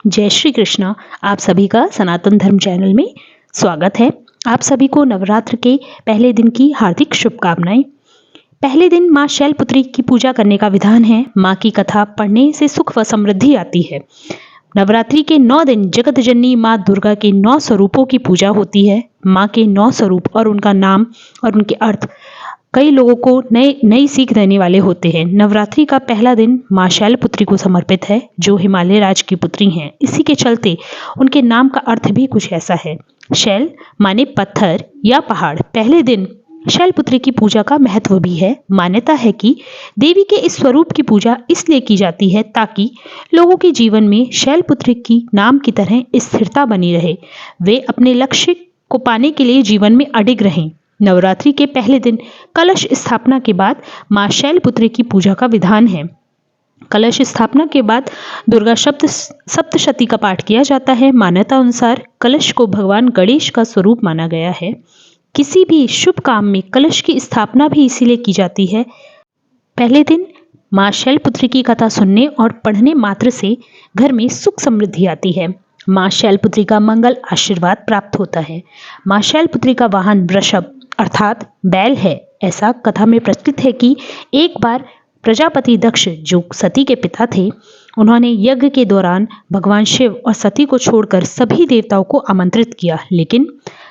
जय श्री कृष्णा। आप सभी का सनातन धर्म चैनल में स्वागत है। आप सभी को नवरात्र के पहले दिन की हार्दिक शुभकामनाएं। पहले दिन माँ शैलपुत्री की पूजा करने का विधान है। माँ की कथा पढ़ने से सुख व समृद्धि आती है। नवरात्रि के 9 दिन जगत जननी माँ दुर्गा के 9 स्वरूपों की पूजा होती है। माँ के 9 स्वरूप और उनका नाम और उनके अर्थ कई लोगों को नई सीख देने वाले होते हैं। नवरात्रि का पहला दिन माँ शैलपुत्री को समर्पित है, जो हिमालय राज की पुत्री हैं। इसी के चलते उनके नाम का अर्थ भी कुछ ऐसा है। शैल माने पत्थर या पहाड़। पहले दिन शैलपुत्री की पूजा का महत्व भी है। मान्यता है कि देवी के इस स्वरूप की पूजा इसलिए की जाती है ताकि लोगों के जीवन में शैलपुत्री की नाम की तरह स्थिरता बनी रहे, वे अपने लक्ष्य को पाने के लिए जीवन में अडिग रहें। नवरात्रि के पहले दिन कलश स्थापना के बाद माँ शैलपुत्री की पूजा का विधान है। कलश स्थापना के बाद दुर्गा सप्तशती का पाठ किया जाता है। मान्यता अनुसार कलश को भगवान गणेश का स्वरूप माना गया है। किसी भी शुभ काम में कलश की स्थापना भी इसीलिए की जाती है। पहले दिन माँ शैलपुत्री की कथा सुनने और पढ़ने मात्र से घर में सुख समृद्धि आती है। माँ शैलपुत्री का मंगल आशीर्वाद प्राप्त होता है। माँ शैलपुत्री का वाहन वृषभ अर्थात बैल है। ऐसा कथा में प्रचलित है कि एक बार प्रजापति दक्ष, जो सती के पिता थे, उन्होंने यज्ञ के दौरान भगवान शिव और सती को छोड़कर सभी देवताओं को आमंत्रित किया, लेकिन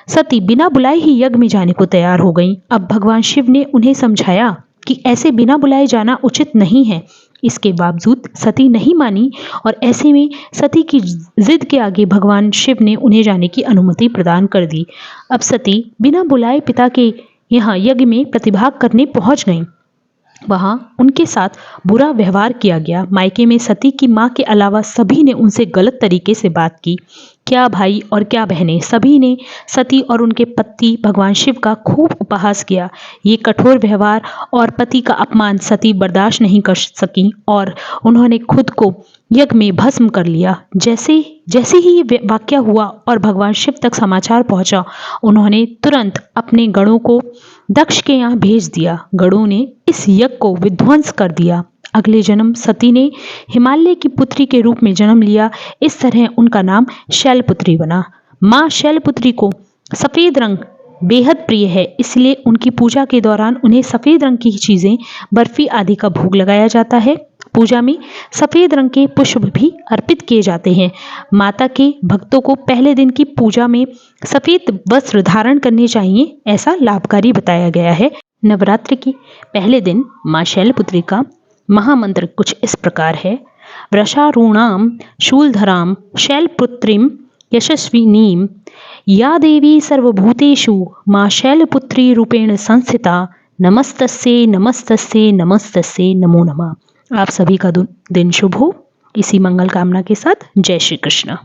सती बिना बुलाए ही यज्ञ में जाने को तैयार हो गईं। अब भगवान शिव ने उन्हें समझाया कि ऐसे बिना बुलाए जाना उचित नहीं है। इसके बावजूद सती नहीं मानी और ऐसे में सती की जिद के आगे भगवान शिव ने उन्हें जाने की अनुमति प्रदान कर दी। अब सती बिना बुलाए पिता के यहाँ यज्ञ में प्रतिभाग करने पहुंच गईं। वहां उनके साथ बुरा व्यवहार किया गया। मायके में सती की माँ के अलावा सभी ने उनसे गलत तरीके से बात की। क्या भाई और क्या बहनें, सभी ने सती और उनके पति भगवान शिव का खूब उपहास किया। ये कठोर व्यवहार और पति का अपमान सती बर्दाश्त नहीं कर सकी और उन्होंने खुद को यज्ञ में भस्म कर लिया। जैसे जैसे ही ये वाक्य हुआ और भगवान शिव तक समाचार पहुंचा, उन्होंने तुरंत अपने गणों को दक्ष के यहाँ भेज दिया। गणों ने इस यज्ञ को विध्वंस कर दिया। अगले जन्म सती ने हिमालय की पुत्री के रूप में जन्म लिया। इस तरह उनका नाम शैलपुत्री बना। माँ शैलपुत्री को सफेद रंग बेहद प्रिय है, इसलिए उनकी पूजा के दौरान उन्हें सफेद रंग की चीजें, बर्फी आदि का भोग लगाया जाता है। पूजा में सफेद रंग के पुष्प भी अर्पित किए जाते हैं। माता के भक्तों को पहले दिन की पूजा में सफेद वस्त्र धारण करने चाहिए, ऐसा लाभकारी बताया गया है। नवरात्रि के पहले दिन माँ शैलपुत्री का महामंत्र कुछ इस प्रकार है। वृषारूणाम शूलधराम शैलपुत्रीम यशस्विनीम या देवी सर्वभूतेषु माँ शैलपुत्री रूपेण संस्थिता नमस्तस्ये नमस्तस्ये नमस्तस्ये नमो नमः। आप सभी का दिन शुभ हो। इसी मंगल कामना के साथ जय श्री कृष्ण।